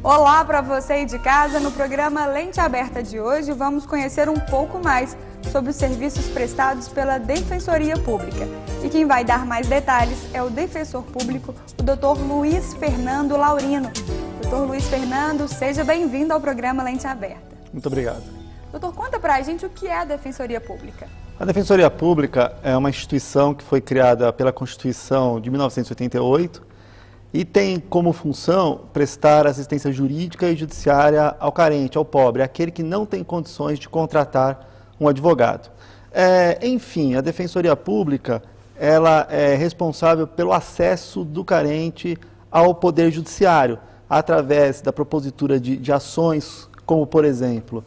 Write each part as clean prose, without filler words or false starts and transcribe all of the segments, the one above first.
Olá para você aí de casa, no programa Lente Aberta de hoje vamos conhecer um pouco mais sobre os serviços prestados pela Defensoria Pública. E quem vai dar mais detalhes é o defensor público, o Dr. Luiz Fernando Laurino. Dr. Luiz Fernando, seja bem-vindo ao programa Lente Aberta. Muito obrigado. Doutor, conta pra gente o que é a Defensoria Pública. A Defensoria Pública é uma instituição que foi criada pela Constituição de 1988 e tem como função prestar assistência jurídica e judiciária ao carente, ao pobre, aquele que não tem condições de contratar um advogado. Enfim, a Defensoria Pública ela é responsável pelo acesso do carente ao Poder Judiciário, através da propositura de ações como, por exemplo,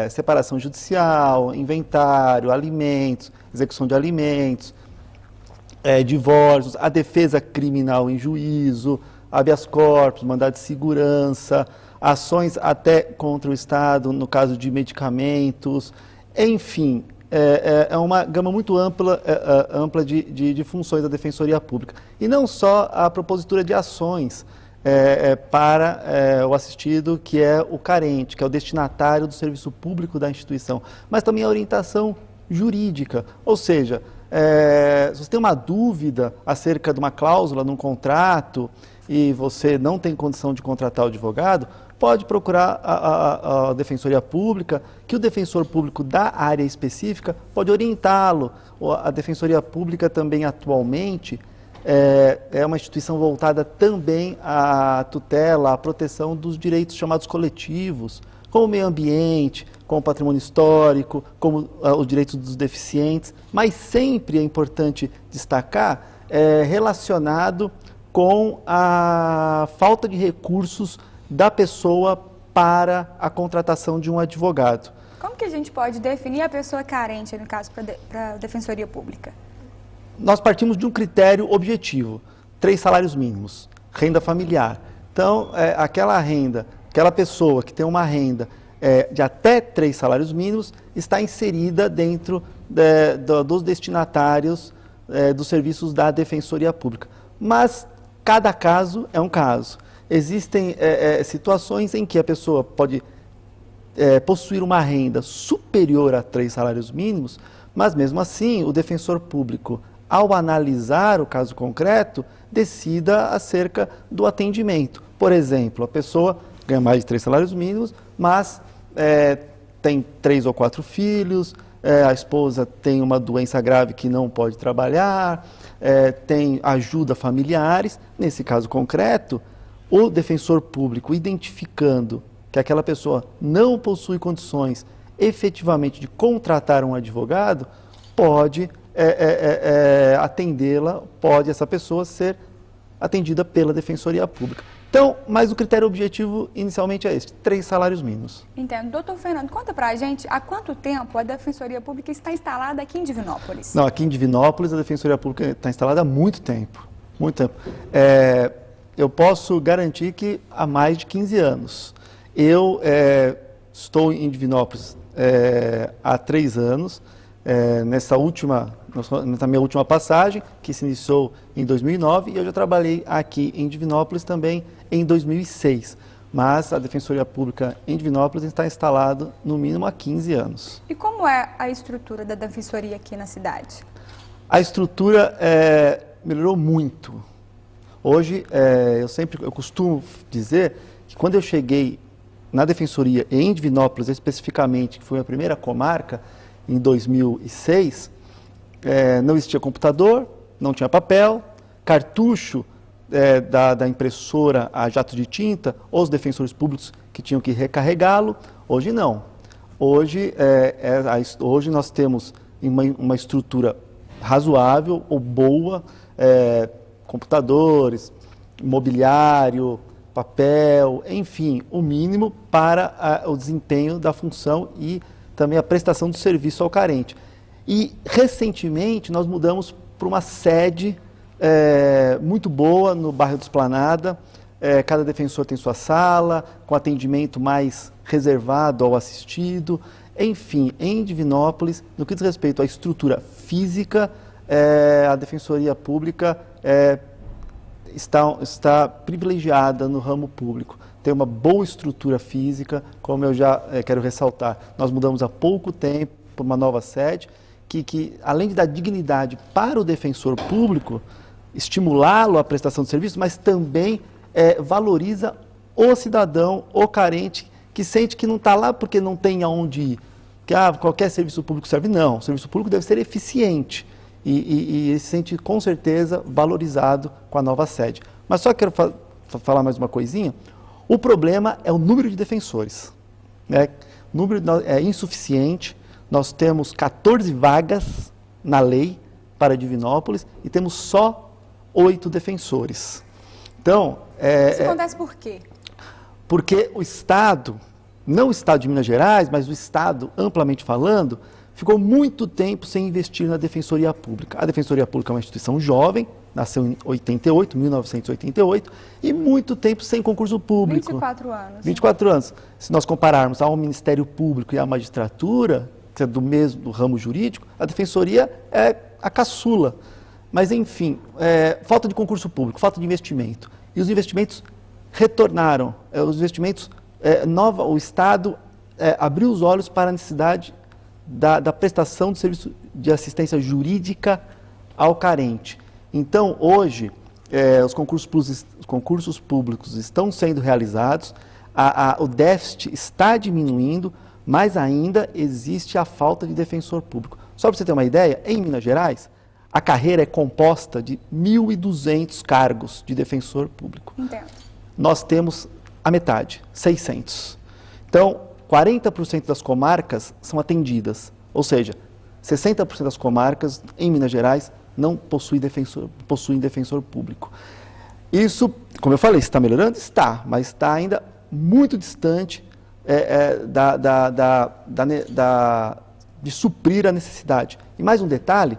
separação judicial, inventário, alimentos, execução de alimentos, divórcios, a defesa criminal em juízo, habeas corpus, mandado de segurança, ações até contra o Estado no caso de medicamentos, enfim, é uma gama muito ampla de funções da Defensoria Pública. E não só a propositura de ações para o assistido, que é o carente, que é o destinatário do serviço público da instituição, mas também a orientação jurídica, ou seja, se você tem uma dúvida acerca de uma cláusula num contrato e você não tem condição de contratar o advogado, pode procurar a Defensoria Pública, que o defensor público da área específica pode orientá-lo. A Defensoria Pública também atualmente é uma instituição voltada também à tutela, à proteção dos direitos chamados coletivos, como o meio ambiente, como o patrimônio histórico, como os direitos dos deficientes, mas sempre é importante destacar relacionado com a falta de recursos da pessoa para a contratação de um advogado. Como que a gente pode definir a pessoa carente, no caso, para a Defensoria Pública? Nós partimos de um critério objetivo, 3 salários mínimos, renda familiar. Então, aquela pessoa que tem uma renda de até 3 salários mínimos está inserida dentro dos destinatários dos serviços da Defensoria Pública. Mas cada caso é um caso. Existem situações em que a pessoa pode possuir uma renda superior a 3 salários mínimos, mas mesmo assim o defensor público, ao analisar o caso concreto, decida acerca do atendimento. Por exemplo, a pessoa ganha mais de 3 salários mínimos, mas tem 3 ou 4 filhos, a esposa tem uma doença grave que não pode trabalhar, tem ajuda familiares. Nesse caso concreto, o defensor público, identificando que aquela pessoa não possui condições efetivamente de contratar um advogado, pode atendê-la, pode essa pessoa ser atendida pela Defensoria Pública. Então, mas o critério objetivo inicialmente é este, 3 salários mínimos. Entendo. Doutor Fernando, conta pra gente há quanto tempo a Defensoria Pública está instalada aqui em Divinópolis? Não, aqui em Divinópolis a Defensoria Pública está instalada há muito tempo, muito tempo. Eu posso garantir que há mais de 15 anos. Eu estou em Divinópolis há 3 anos, nessa minha última passagem, que se iniciou em 2009, e eu já trabalhei aqui em Divinópolis também em 2006. Mas a Defensoria Pública em Divinópolis está instalada no mínimo há 15 anos. E como é a estrutura da Defensoria aqui na cidade? A estrutura melhorou muito. Hoje, eu costumo dizer que quando eu cheguei na Defensoria em Divinópolis, especificamente, que foi a primeira comarca, em 2006, não existia computador, não tinha papel, cartucho da impressora a jato de tinta, os defensores públicos que tinham que recarregá-lo. Hoje não. Hoje nós temos uma estrutura razoável ou boa, computadores, mobiliário, papel, enfim, o mínimo para o desempenho da função e também a prestação do serviço ao carente. E, recentemente, nós mudamos para uma sede muito boa no bairro do Esplanada. Cada defensor tem sua sala, com atendimento mais reservado ao assistido. Enfim, em Divinópolis, no que diz respeito à estrutura física, a Defensoria Pública está privilegiada no ramo público. Tem uma boa estrutura física, como eu já quero ressaltar. Nós mudamos há pouco tempo para uma nova sede, que além de dar dignidade para o defensor público, estimulá-lo à prestação de serviço, mas também valoriza o cidadão, o carente, que sente que não está lá porque não tem aonde ir. Que qualquer serviço público serve. Não, o serviço público deve ser eficiente e ele se sente com certeza valorizado com a nova sede. Mas só quero falar mais uma coisinha. O problema é o número de defensores. Né? O número é insuficiente. Nós temos 14 vagas na lei para Divinópolis e temos só 8 defensores. Então, isso acontece por quê? Porque o Estado, não o Estado de Minas Gerais, mas o Estado, amplamente falando, ficou muito tempo sem investir na Defensoria Pública. A Defensoria Pública é uma instituição jovem, nasceu em 1988, e muito tempo sem concurso público. 24 anos. 24 anos. Se nós compararmos ao Ministério Público e à magistratura, que é do ramo jurídico, a Defensoria é a caçula. Mas, enfim, falta de concurso público, falta de investimento. E os investimentos retornaram. O Estado abriu os olhos para a necessidade da prestação de serviço de assistência jurídica ao carente. Então, hoje, os concursos públicos estão sendo realizados, o déficit está diminuindo, mas ainda existe a falta de defensor público. Só para você ter uma ideia, em Minas Gerais, a carreira é composta de 1.200 cargos de defensor público. Entendo. Nós temos a metade, 600. Então, 40% das comarcas são atendidas, ou seja, 60% das comarcas em Minas Gerais não possuem defensor público. Isso, como eu falei, está melhorando? Está, mas está ainda muito distante de suprir a necessidade. E mais um detalhe,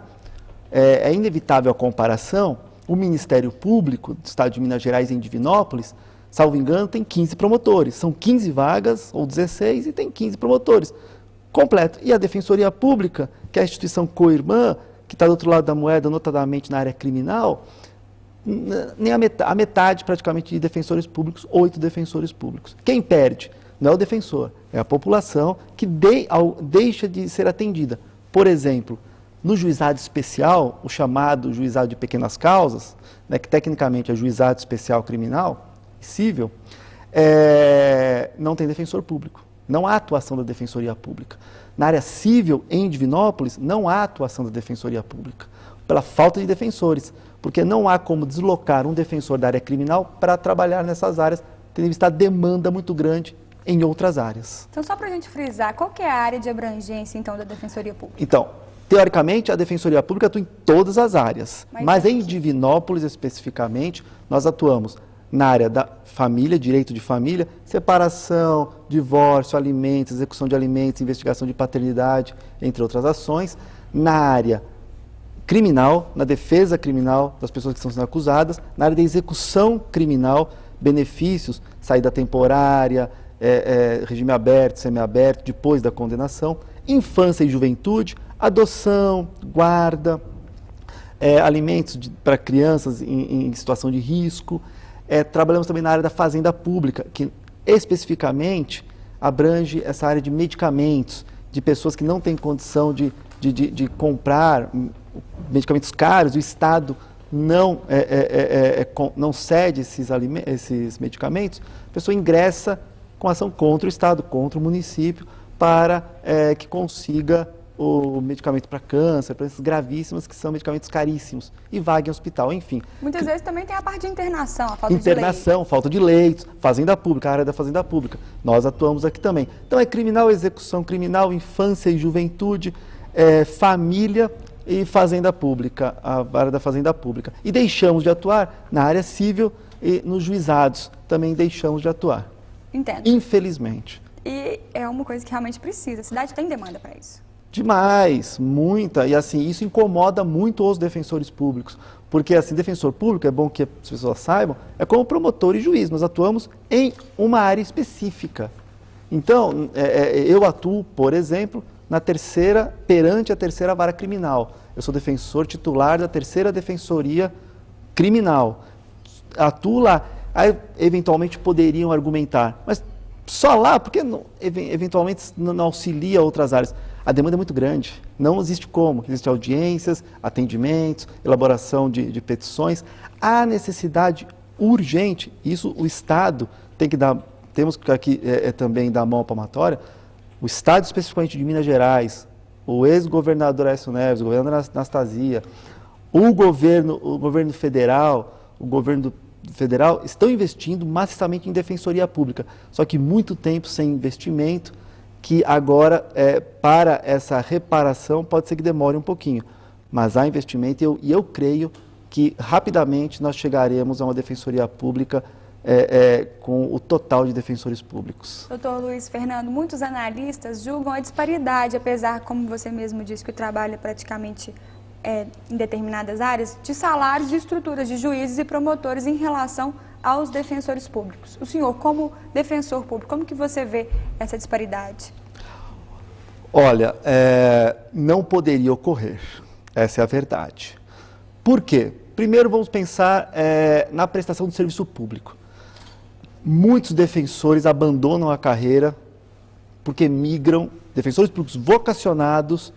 é inevitável a comparação, o Ministério Público do Estado de Minas Gerais em Divinópolis, salvo engano, tem 15 promotores. São 15 vagas, ou 16, e tem 15 promotores. Completo. E a Defensoria Pública, que é a instituição co-irmã, que está do outro lado da moeda, notadamente na área criminal, nem a metade praticamente de defensores públicos, 8 defensores públicos. Quem perde? Não é o defensor, é a população que deixa de ser atendida. Por exemplo, no juizado especial, o chamado juizado de pequenas causas, né, que tecnicamente é juizado especial criminal e cível, não tem defensor público. Não há atuação da Defensoria Pública. Na área cível, em Divinópolis, não há atuação da Defensoria Pública, pela falta de defensores, porque não há como deslocar um defensor da área criminal para trabalhar nessas áreas, tendo visto a demanda muito grande em outras áreas. Então, só para a gente frisar, qual que é a área de abrangência, então, da Defensoria Pública? Então, teoricamente, a Defensoria Pública atua em todas as áreas, mas em Divinópolis, especificamente, nós atuamos na área da família, direito de família, separação, divórcio, alimentos, execução de alimentos, investigação de paternidade, entre outras ações. Na área criminal, na defesa criminal das pessoas que estão sendo acusadas, na área da execução criminal, benefícios, saída temporária, regime aberto, semiaberto, depois da condenação, infância e juventude, adoção, guarda, alimentos para crianças em situação de risco. Trabalhamos também na área da fazenda pública, que especificamente abrange essa área de medicamentos, de pessoas que não têm condição de comprar medicamentos caros, o Estado não cede esses medicamentos, a pessoa ingressa com ação contra o Estado, contra o município, para que consiga o medicamento para câncer, para esses gravíssimos, que são medicamentos caríssimos, e vaga em hospital, enfim. Muitas vezes também tem a parte de internação, a falta internação, de leitos. Falta de leitos, fazenda pública, a área da fazenda pública. Nós atuamos aqui também. Então é criminal, execução criminal, infância e juventude, família e fazenda pública, a área da fazenda pública. E deixamos de atuar na área civil e nos juizados, também deixamos de atuar. Entendo. Infelizmente. E é uma coisa que realmente precisa, a cidade tem demanda para isso. Demais, muita, e assim, isso incomoda muito os defensores públicos, porque assim, defensor público, é bom que as pessoas saibam, é como promotor e juiz, nós atuamos em uma área específica. Então, eu atuo, por exemplo, perante a terceira vara criminal. Eu sou defensor titular da terceira defensoria criminal. atuo lá. Aí, eventualmente, poderiam argumentar. Mas só lá, porque não, eventualmente não auxilia outras áreas. A demanda é muito grande. Não existe como. Existem audiências, atendimentos, elaboração de petições. Há necessidade urgente. Isso o Estado tem que dar. Temos que aqui também dar mão à palmatória. O Estado, especificamente de Minas Gerais, o ex-governador Aécio Neves, o governador Anastasia, o governo federal, estão investindo maciçamente em defensoria pública. Só que muito tempo sem investimento, que agora, para essa reparação, pode ser que demore um pouquinho. Mas há investimento e eu creio que rapidamente nós chegaremos a uma defensoria pública com o total de defensores públicos. Doutor Luiz Fernando, muitos analistas julgam a disparidade, apesar, como você mesmo disse, que o trabalho é praticamente em determinadas áreas, de salários e estruturas de juízes e promotores em relação aos defensores públicos. O senhor, como defensor público, como que você vê essa disparidade? Olha, não poderia ocorrer, essa é a verdade. Por quê? Primeiro vamos pensar na prestação do serviço público. Muitos defensores abandonam a carreira porque migram, defensores públicos vocacionados,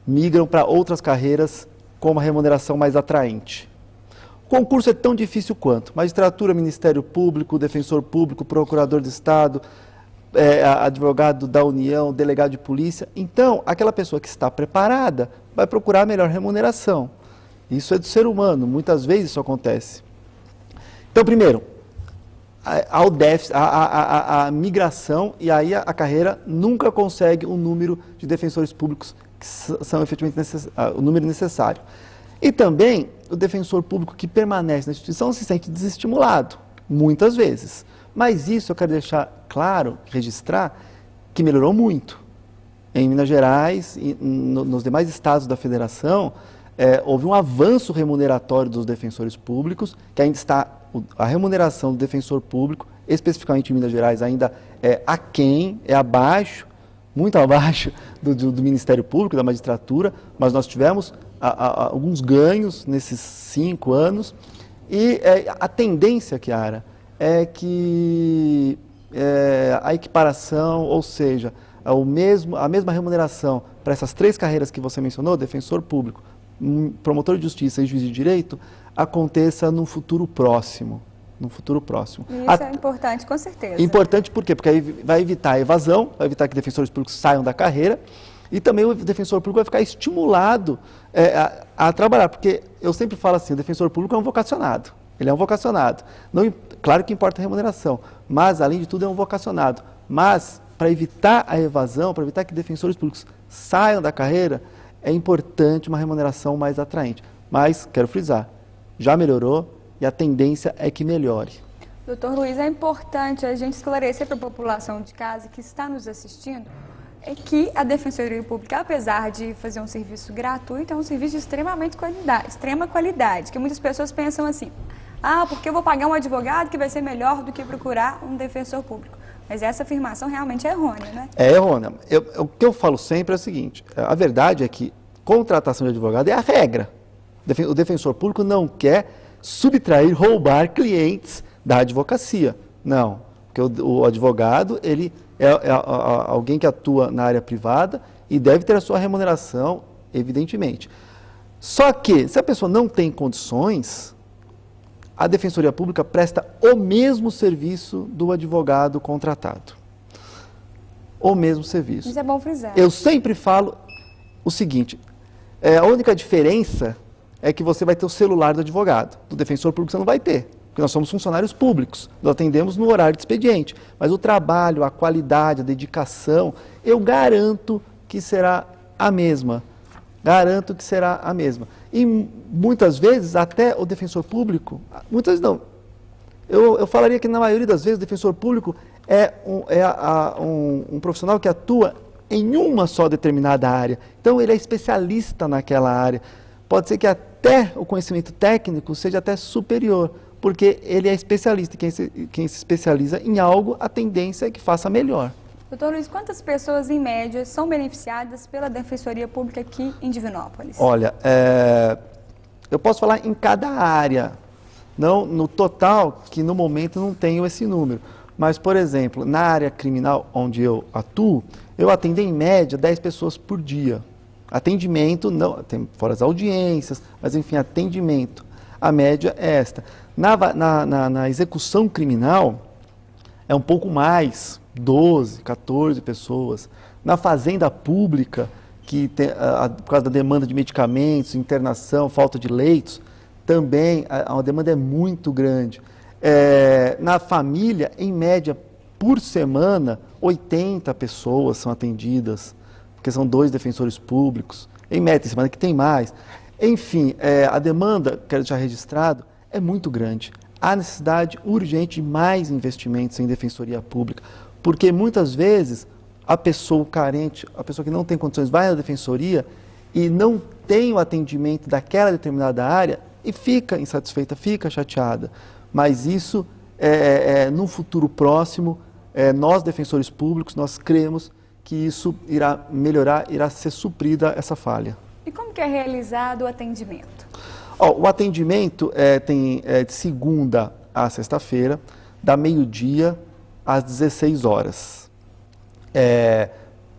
migram para outras carreiras com uma remuneração mais atraente. O concurso é tão difícil quanto magistratura, Ministério Público, defensor público, procurador de Estado, advogado da União, delegado de polícia. Então, aquela pessoa que está preparada vai procurar a melhor remuneração. Isso é do ser humano, muitas vezes isso acontece. Então, primeiro, a migração, e aí a carreira nunca consegue um número de defensores públicos que são efetivamente o número necessário. E também o defensor público que permanece na instituição se sente desestimulado, muitas vezes. Mas isso eu quero deixar claro, registrar, que melhorou muito. Em Minas Gerais e nos demais estados da federação, houve um avanço remuneratório dos defensores públicos, que ainda está, a remuneração do defensor público, especificamente em Minas Gerais, ainda é aquém, é abaixo, muito abaixo do Ministério Público, da magistratura, mas nós tivemos alguns ganhos nesses 5 anos, e a tendência, Chiara, é que a equiparação, ou seja, a mesma remuneração para essas 3 carreiras que você mencionou, defensor público, promotor de justiça e juiz de direito, aconteça no futuro próximo. E isso é importante, com certeza. Importante por quê? Porque aí vai evitar a evasão, vai evitar que defensores públicos saiam da carreira, e também o defensor público vai ficar estimulado a trabalhar, porque eu sempre falo assim, o defensor público é um vocacionado, ele é um vocacionado. Não, claro que importa a remuneração, mas além de tudo é um vocacionado. Mas para evitar a evasão, para evitar que defensores públicos saiam da carreira, é importante uma remuneração mais atraente. Mas, quero frisar, já melhorou e a tendência é que melhore. Doutor Luiz, é importante a gente esclarecer para a população de casa que está nos assistindo que a Defensoria Pública, apesar de fazer um serviço gratuito, é um serviço de extrema qualidade, que muitas pessoas pensam assim, porque eu vou pagar um advogado que vai ser melhor do que procurar um defensor público. Mas essa afirmação realmente é errônea, né? É errônea. O que eu falo sempre é o seguinte, a verdade é que contratação de advogado é a regra. O defensor público não quer subtrair, roubar clientes da advocacia. Não, porque o advogado, ele é alguém que atua na área privada e deve ter a sua remuneração, evidentemente. Só que, se a pessoa não tem condições, a Defensoria Pública presta o mesmo serviço do advogado contratado. O mesmo serviço. Isso é bom frisar. Eu sempre falo o seguinte, a única diferença é que você vai ter o celular do advogado. Do defensor público você não vai ter, porque nós somos funcionários públicos, nós atendemos no horário de expediente. Mas o trabalho, a qualidade, a dedicação, eu garanto que será a mesma. Garanto que será a mesma. E muitas vezes, até o defensor público, muitas vezes não, eu falaria que na maioria das vezes o defensor público é um profissional que atua em uma só determinada área. Então ele é especialista naquela área. Pode ser que até o conhecimento técnico seja até superior, porque ele é especialista. Quem se especializa em algo, a tendência é que faça melhor. Doutor Luiz, quantas pessoas, em média, são beneficiadas pela Defensoria Pública aqui em Divinópolis? Olha, eu posso falar em cada área Não no total, que no momento não tenho esse número. Mas, por exemplo, na área criminal onde eu atuo, eu atendo em média 10 pessoas por dia. Atendimento, não, tem fora as audiências, mas enfim, atendimento. A média é esta. Na execução criminal, é um pouco mais, 12, 14 pessoas. Na fazenda pública, que tem, por causa da demanda de medicamentos, internação, falta de leitos, também a demanda é muito grande. Na família, em média, por semana, 80 pessoas são atendidas, porque são 2 defensores públicos. Em média, tem semana que tem mais. Enfim, a demanda, quero deixar registrado, é muito grande. Há necessidade urgente de mais investimentos em defensoria pública, porque muitas vezes a pessoa carente, a pessoa que não tem condições, vai na defensoria e não tem o atendimento daquela determinada área e fica insatisfeita, fica chateada. Mas isso, no futuro próximo, nós defensores públicos, nós cremos que isso irá melhorar, irá ser suprida essa falha. E como que é realizado o atendimento? O atendimento tem de segunda a sexta-feira, da meio-dia às 16 horas.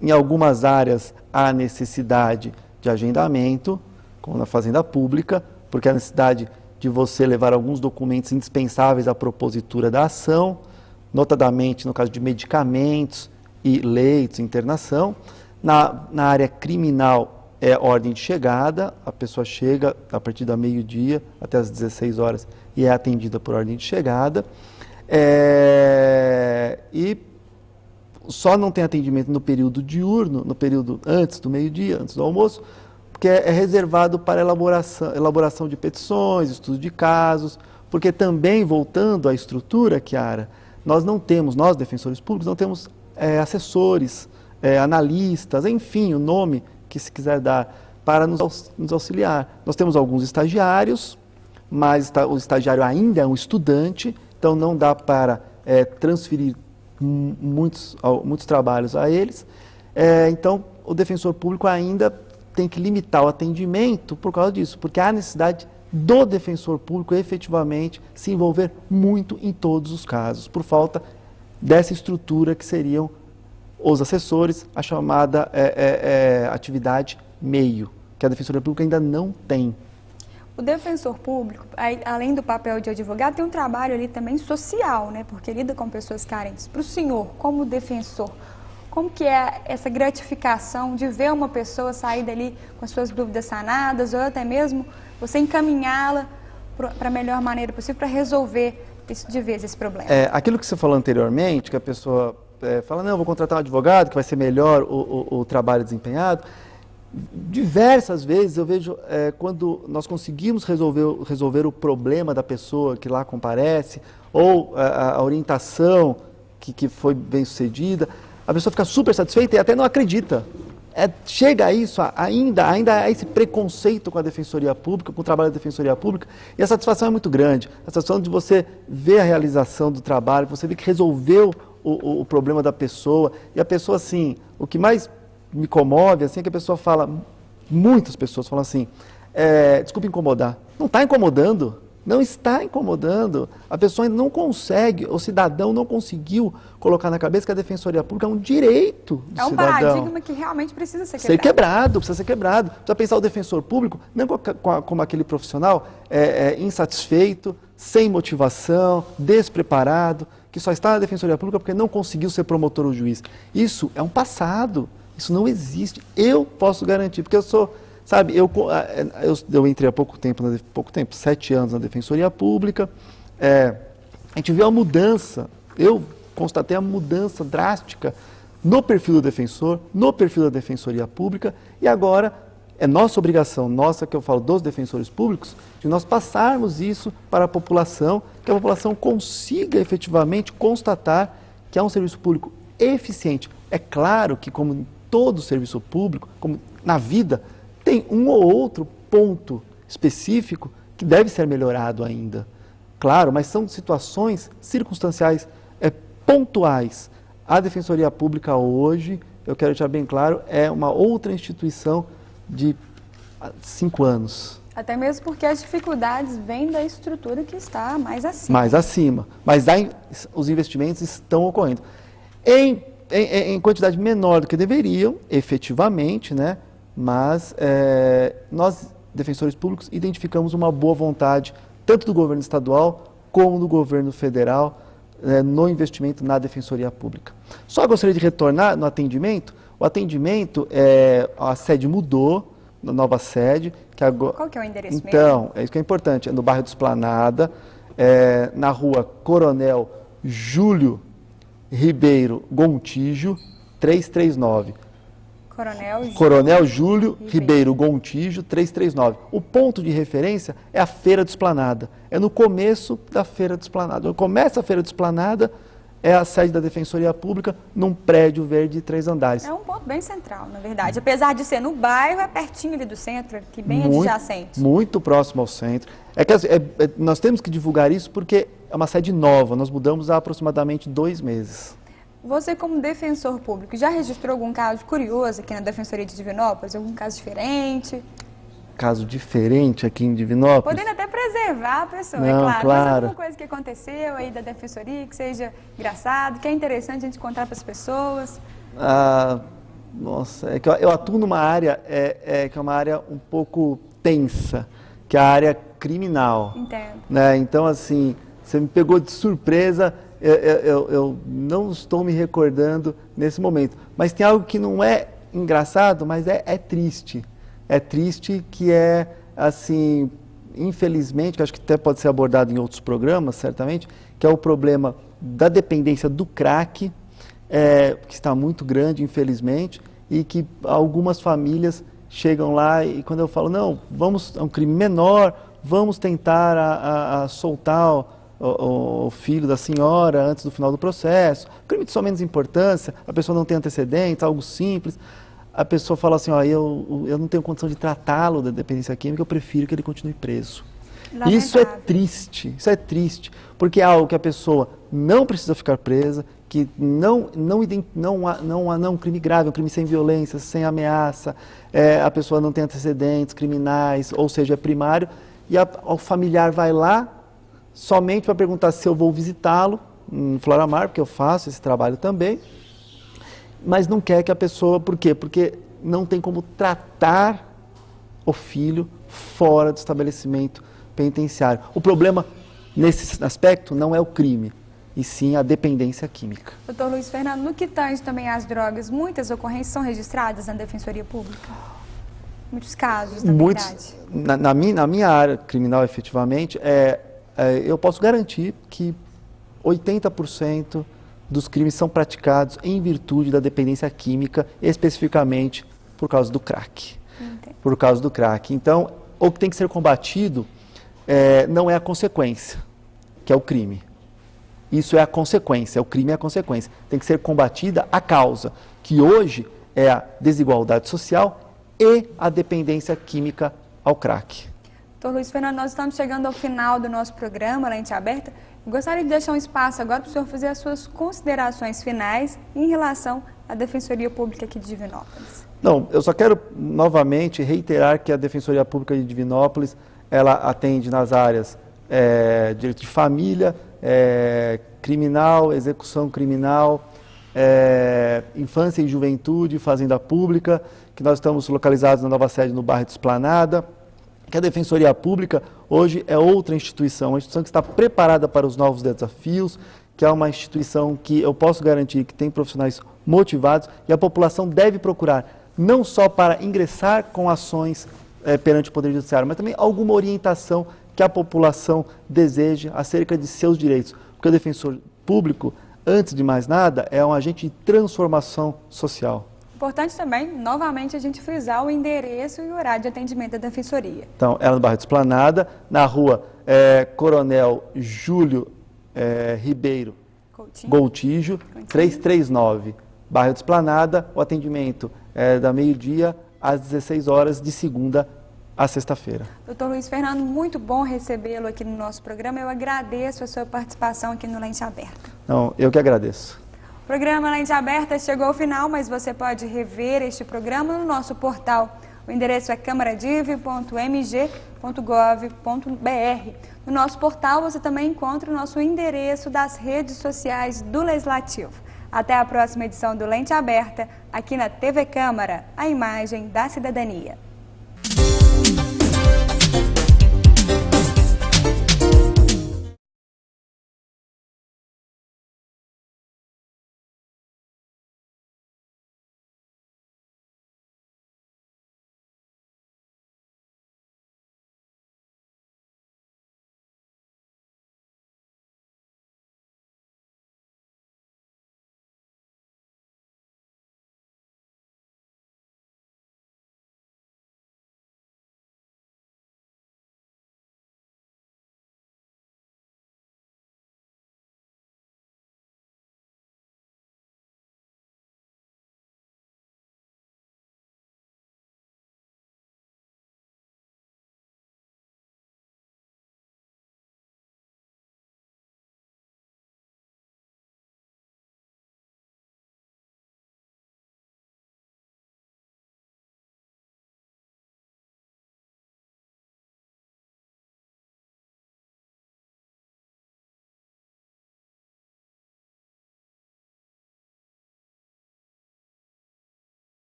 Em algumas áreas há necessidade de agendamento, como na fazenda pública, porque há necessidade de você levar alguns documentos indispensáveis à propositura da ação, notadamente no caso de medicamentos e leitos, internação. Na área criminal é ordem de chegada, a pessoa chega a partir da meio-dia até as 16 horas e é atendida por ordem de chegada. E só não tem atendimento no período diurno, no período antes do meio-dia, antes do almoço, porque é reservado para elaboração de petições, estudo de casos, porque também, voltando à estrutura, Chiara, nós defensores públicos, não temos assessores, analistas, enfim, o nome que se quiser dar, para nos auxiliar. Nós temos alguns estagiários, mas o estagiário ainda é um estudante, então não dá para transferir muitos trabalhos a eles. Então, o defensor público ainda tem que limitar o atendimento por causa disso, porque há necessidade do defensor público efetivamente se envolver muito em todos os casos, por falta dessa estrutura que seriam os assessores, a chamada atividade meio, que a Defensoria Pública ainda não tem. O defensor público, além do papel de advogado, tem um trabalho ali também social, né? Porque lida com pessoas carentes. Para o senhor, como defensor, como que é essa gratificação de ver uma pessoa sair dali com as suas dúvidas sanadas, ou até mesmo você encaminhá-la para a melhor maneira possível para resolver de vez esse problema? Aquilo que você falou anteriormente, que a pessoa fala, não, eu vou contratar um advogado, que vai ser melhor o trabalho desempenhado. Diversas vezes eu vejo quando nós conseguimos resolver o problema da pessoa que lá comparece, ou a orientação que foi bem sucedida, a pessoa fica super satisfeita e até não acredita. Chega a isso, ainda a esse preconceito com a Defensoria Pública, com o trabalho da Defensoria Pública, e a satisfação é muito grande. A satisfação de você ver a realização do trabalho, você ver que resolveu o problema da pessoa, e a pessoa, assim, o que mais me comove, assim, é que a pessoa fala, muitas pessoas falam assim, desculpa incomodar. Não está incomodando, não está incomodando. A pessoa ainda não consegue, o cidadão não conseguiu colocar na cabeça que a Defensoria Pública é um direito do cidadão. É um paradigma que realmente precisa ser quebrado. Precisa ser quebrado. Precisa pensar o defensor público não como aquele profissional insatisfeito, sem motivação, despreparado, que só está na Defensoria Pública porque não conseguiu ser promotor ou juiz. Isso é um passado. Isso não existe. Eu posso garantir, porque eu sou, sabe, eu entrei há pouco tempo, 7 anos na Defensoria Pública, a gente viu a mudança, eu constatei a mudança drástica no perfil do defensor, no perfil da Defensoria Pública, e agora é nossa obrigação, nossa, que eu falo dos defensores públicos, de nós passarmos isso para a população, que a população consiga efetivamente constatar que é um serviço público eficiente. É claro que, como todo serviço público, como na vida, tem um ou outro ponto específico que deve ser melhorado ainda. Claro, mas são situações circunstanciais, pontuais. A Defensoria Pública hoje, eu quero deixar bem claro, é uma outra instituição de 5 anos. Até mesmo porque as dificuldades vêm da estrutura que está mais acima. Mais acima. Mas os investimentos estão ocorrendo. Em quantidade menor do que deveriam, efetivamente, né? Mas nós, defensores públicos, identificamos uma boa vontade, tanto do governo estadual como do governo federal, no investimento na Defensoria Pública. Só gostaria de retornar no atendimento. O atendimento, a sede mudou, na nova sede. Qual que é o endereço mesmo? Então, é isso que é importante, é no bairro do Esplanada, na rua Coronel Júlio Ribeiro Gontijo, 339. Coronel Júlio Ribeiro Gontijo, 339. O ponto de referência é a Feira do Esplanada. É no começo da Feira do Esplanada. Quando começa a Feira do Esplanada, é a sede da Defensoria Pública, num prédio verde de 3 andares. É um ponto bem central, na verdade. Apesar de ser no bairro, é pertinho ali do centro, que bem adjacente. Muito próximo ao centro. Nós temos que divulgar isso porque é uma sede nova. Nós mudamos há aproximadamente 2 meses. Você, como defensor público, já registrou algum caso curioso aqui na Defensoria de Divinópolis? Algum caso diferente? Caso diferente aqui em Divinópolis? Podendo até preservar a pessoa, Não, é claro. claro. Mas alguma coisa que aconteceu aí da Defensoria, que seja engraçado, que é interessante a gente contar para as pessoas? Nossa, é que eu atuo numa área que é uma área um pouco tensa, que é a área criminal. Entendo. Né? Então, assim, você me pegou de surpresa. Eu não estou me recordando nesse momento. Mas tem algo que não é engraçado, mas é triste. É triste que assim, infelizmente, que acho que até pode ser abordado em outros programas, certamente, que é o problema da dependência do crack, que está muito grande, infelizmente, e que algumas famílias chegam lá e quando eu falo, não, é um crime menor, vamos tentar a soltar o filho da senhora antes do final do processo, crime de só menos importância, a pessoa não tem antecedentes, algo simples, a pessoa fala assim, eu não tenho condição de tratá-lo da dependência química, eu prefiro que ele continue preso. Lamentável. Isso é triste, porque é algo que a pessoa não precisa ficar presa, que não é um crime grave, é um crime sem violência, sem ameaça, a pessoa não tem antecedentes criminais, ou seja, é primário, e o familiar vai lá, somente para perguntar se eu vou visitá-lo em Floramar, porque eu faço esse trabalho também, mas não quer que a pessoa, por quê? Porque não tem como tratar o filho fora do estabelecimento penitenciário. O problema, nesse aspecto, não é o crime, e sim a dependência química. Doutor Luiz Fernando, no que tange também às drogas, muitas ocorrências são registradas na Defensoria Pública? Muitos casos, na verdade. Na minha área criminal, efetivamente, eu posso garantir que 80% dos crimes são praticados em virtude da dependência química, especificamente por causa do crack. Entendi. Por causa do crack. Então, o que tem que ser combatido não é a consequência, que é o crime. Isso é a consequência, o crime é a consequência. Tem que ser combatida a causa, que hoje é a desigualdade social e a dependência química ao crack. Doutor Luiz Fernando, nós estamos chegando ao final do nosso programa Lente Aberta. Eu gostaria de deixar um espaço agora para o senhor fazer as suas considerações finais em relação à Defensoria Pública aqui de Divinópolis. Não, eu só quero novamente reiterar que a Defensoria Pública de Divinópolis, ela atende nas áreas direito de família, criminal, execução criminal, infância e juventude, fazenda pública, que nós estamos localizados na nova sede no bairro do Esplanada, que a Defensoria Pública hoje é outra instituição, uma instituição que está preparada para os novos desafios, que é uma instituição que eu posso garantir que tem profissionais motivados e a população deve procurar, não só para ingressar com ações perante o Poder Judiciário, mas também alguma orientação que a população deseja acerca de seus direitos. Porque o defensor público, antes de mais nada, é um agente de transformação social. Importante também, novamente, a gente frisar o endereço e o horário de atendimento da Defensoria. Então, ela no bairro de Esplanada, na rua Coronel Júlio Ribeiro Gontijo, 339. Bairro de Esplanada, o atendimento é da meio-dia às 16 horas, de segunda a sexta-feira. Doutor Luiz Fernando, muito bom recebê-lo aqui no nosso programa. Eu agradeço a sua participação aqui no Lente Aberta. Não, eu que agradeço. O programa Lente Aberta chegou ao final, mas você pode rever este programa no nosso portal, O endereço é camaradiv.mg.gov.br. No nosso portal você também encontra o nosso endereço das redes sociais do Legislativo. Até a próxima edição do Lente Aberta, aqui na TV Câmara, a imagem da cidadania.